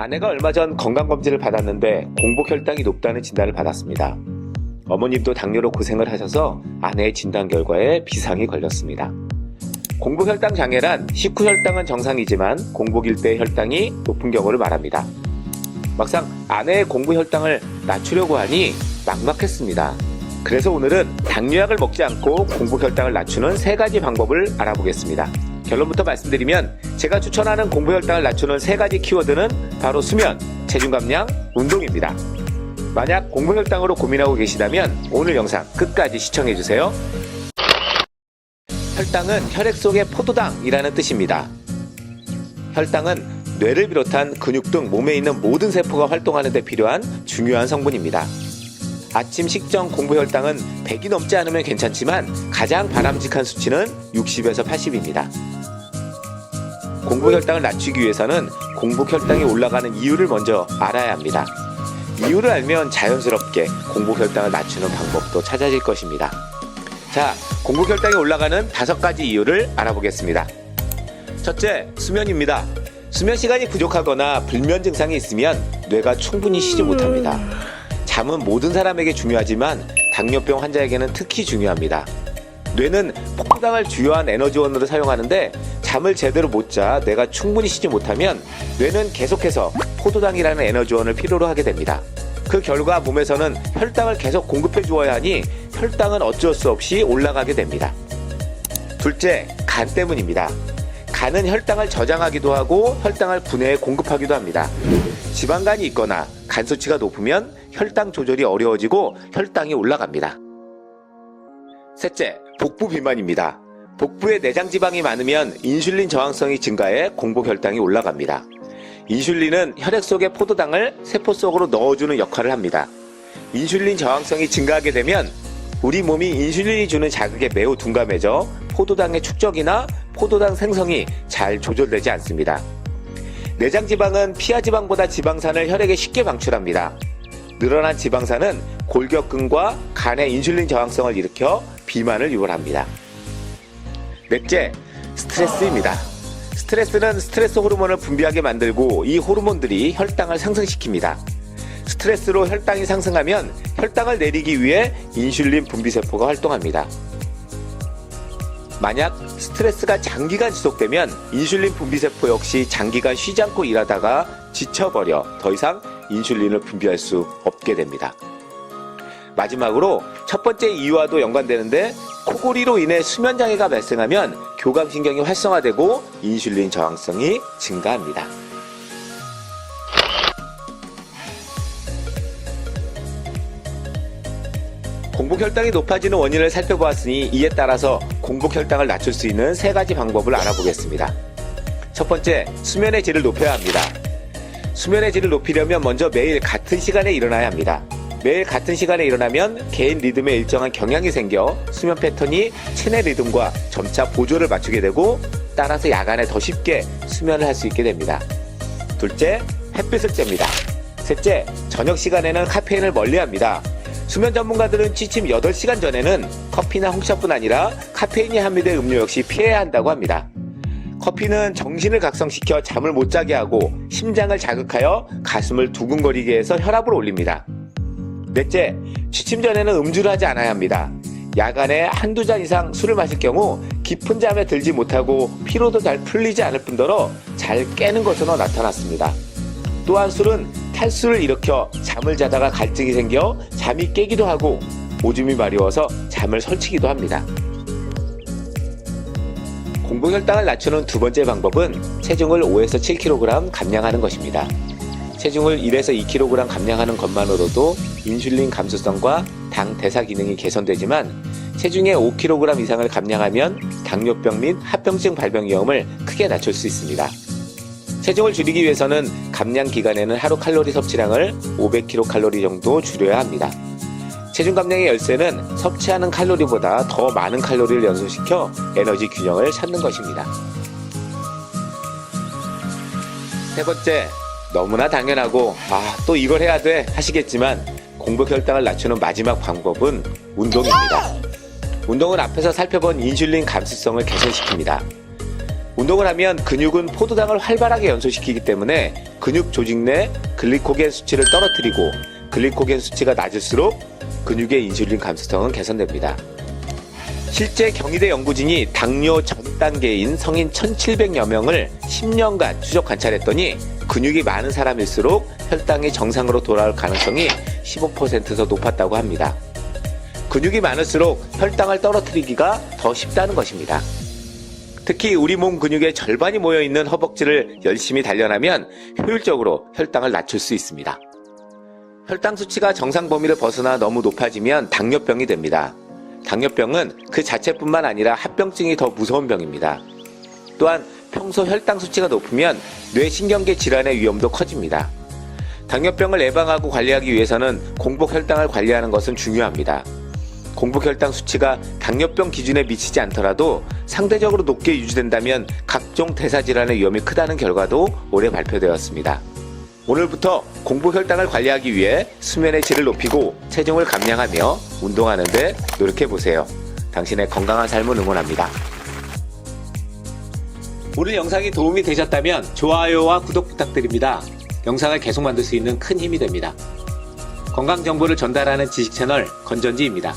아내가 얼마 전 건강검진을 받았는데 공복혈당이 높다는 진단을 받았습니다. 어머님도 당뇨로 고생을 하셔서 아내의 진단 결과에 비상이 걸렸습니다. 공복혈당 장애란 식후 혈당은 정상이지만 공복일 때 혈당이 높은 경우를 말합니다. 막상 아내의 공복혈당을 낮추려고 하니 막막했습니다. 그래서 오늘은 당뇨약을 먹지 않고 공복혈당을 낮추는 3가지 방법을 알아보겠습니다. 결론부터 말씀드리면 제가 추천하는 공복혈당을 낮추는 3가지 키워드는 바로 수면, 체중 감량, 운동입니다. 만약 공복혈당으로 고민하고 계시다면 오늘 영상 끝까지 시청해주세요. 혈당은 혈액 속의 포도당이라는 뜻입니다. 혈당은 뇌를 비롯한 근육 등 몸에 있는 모든 세포가 활동하는 데 필요한 중요한 성분입니다. 아침 식전 공복혈당은 100이 넘지 않으면 괜찮지만 가장 바람직한 수치는 60에서 80입니다. 공복혈당을 낮추기 위해서는 공복혈당이 올라가는 이유를 먼저 알아야 합니다. 이유를 알면 자연스럽게 공복혈당을 낮추는 방법도 찾아질 것입니다. 자, 공복혈당이 올라가는 5가지 이유를 알아보겠습니다. 첫째, 수면입니다. 수면 시간이 부족하거나 불면 증상이 있으면 뇌가 충분히 쉬지 못합니다. 잠은 모든 사람에게 중요하지만 당뇨병 환자에게는 특히 중요합니다. 뇌는 포도당을 주요한 에너지원으로 사용하는데 잠을 제대로 못 자 뇌가 충분히 쉬지 못하면 뇌는 계속해서 포도당이라는 에너지원을 필요로 하게 됩니다. 그 결과 몸에서는 혈당을 계속 공급해 주어야 하니 혈당은 어쩔 수 없이 올라가게 됩니다. 둘째, 간 때문입니다. 간은 혈당을 저장하기도 하고 혈당을 분해해 공급하기도 합니다. 지방간이 있거나 간 수치가 높으면 혈당 조절이 어려워지고 혈당이 올라갑니다. 셋째, 복부 비만입니다. 복부에 내장 지방이 많으면 인슐린 저항성이 증가해 공복혈당이 올라갑니다. 인슐린은 혈액 속의 포도당을 세포 속으로 넣어주는 역할을 합니다. 인슐린 저항성이 증가하게 되면 우리 몸이 인슐린이 주는 자극에 매우 둔감해져 포도당의 축적이나 포도당 생성이 잘 조절되지 않습니다. 내장 지방은 피하 지방보다 지방산을 혈액에 쉽게 방출합니다. 늘어난 지방산은 골격근과 간의 인슐린 저항성을 일으켜 비만을 유발합니다. 넷째, 스트레스입니다. 스트레스는 스트레스 호르몬을 분비하게 만들고 이 호르몬들이 혈당을 상승시킵니다. 스트레스로 혈당이 상승하면 혈당을 내리기 위해 인슐린 분비세포가 활동합니다. 만약 스트레스가 장기간 지속되면 인슐린 분비세포 역시 장기간 쉬지 않고 일하다가 지쳐버려 더 이상 인슐린을 분비할 수 없게 됩니다. 마지막으로 첫 번째 이유와도 연관되는데 코골이로 인해 수면장애가 발생하면 교감신경이 활성화되고 인슐린 저항성이 증가합니다. 공복혈당이 높아지는 원인을 살펴보았으니 이에 따라서 공복혈당을 낮출 수 있는 3가지 방법을 알아보겠습니다. 첫 번째, 수면의 질을 높여야 합니다. 수면의 질을 높이려면 먼저 매일 같은 시간에 일어나야 합니다. 매일 같은 시간에 일어나면 개인 리듬에 일정한 경향이 생겨 수면 패턴이 체내 리듬과 점차 보조를 맞추게 되고 따라서 야간에 더 쉽게 수면을 할 수 있게 됩니다. 둘째, 햇빛을 쬐입니다. 셋째, 저녁 시간에는 카페인을 멀리합니다. 수면 전문가들은 취침 8시간 전에는 커피나 홍차뿐 아니라 카페인이 함유된 음료 역시 피해야 한다고 합니다. 커피는 정신을 각성시켜 잠을 못 자게 하고 심장을 자극하여 가슴을 두근거리게 해서 혈압을 올립니다. 넷째, 취침 전에는 음주를 하지 않아야 합니다. 야간에 한두 잔 이상 술을 마실 경우 깊은 잠에 들지 못하고 피로도 잘 풀리지 않을 뿐더러 잘 깨는 것으로 나타났습니다. 또한 술은 탈수를 일으켜 잠을 자다가 갈증이 생겨 잠이 깨기도 하고 오줌이 마려워서 잠을 설치기도 합니다. 공복혈당을 낮추는 2번째 방법은 체중을 5에서 7kg 감량하는 것입니다. 체중을 1에서 2kg 감량하는 것만으로도 인슐린 감수성과 당 대사 기능이 개선되지만 체중의 5kg 이상을 감량하면 당뇨병 및 합병증 발병 위험을 크게 낮출 수 있습니다. 체중을 줄이기 위해서는 감량 기간에는 하루 칼로리 섭취량을 500kcal 정도 줄여야 합니다. 체중 감량의 열쇠는 섭취하는 칼로리보다 더 많은 칼로리를 연소시켜 에너지 균형을 찾는 것입니다. 세 번째, 너무나 당연하고 또 이걸 해야 돼 하시겠지만 공복혈당을 낮추는 마지막 방법은 운동입니다. 운동은 앞에서 살펴본 인슐린 감수성을 개선시킵니다. 운동을 하면 근육은 포도당을 활발하게 연소시키기 때문에 근육 조직 내 글리코겐 수치를 떨어뜨리고 글리코겐 수치가 낮을수록 근육의 인슐린 감수성은 개선됩니다. 실제 경희대 연구진이 당뇨 전 단계인 성인 1,700여 명을 10년간 추적 관찰했더니 근육이 많은 사람일수록 혈당이 정상으로 돌아올 가능성이 15% 더 높았다고 합니다. 근육이 많을수록 혈당을 떨어뜨리기가 더 쉽다는 것입니다. 특히 우리 몸 근육의 절반이 모여있는 허벅지를 열심히 단련하면 효율적으로 혈당을 낮출 수 있습니다. 혈당 수치가 정상 범위를 벗어나 너무 높아지면 당뇨병이 됩니다. 당뇨병은 그 자체뿐만 아니라 합병증이 더 무서운 병입니다. 또한 평소 혈당 수치가 높으면 뇌신경계 질환의 위험도 커집니다. 당뇨병을 예방하고 관리하기 위해서는 공복 혈당을 관리하는 것은 중요합니다. 공복 혈당 수치가 당뇨병 기준에 미치지 않더라도 상대적으로 높게 유지된다면 각종 대사질환의 위험이 크다는 결과도 올해 발표되었습니다. 오늘부터 공복 혈당을 관리하기 위해 수면의 질을 높이고 체중을 감량하며 운동하는 데 노력해보세요. 당신의 건강한 삶을 응원합니다. 오늘 영상이 도움이 되셨다면 좋아요와 구독 부탁드립니다. 영상을 계속 만들 수 있는 큰 힘이 됩니다. 건강 정보를 전달하는 지식 채널 건전지입니다.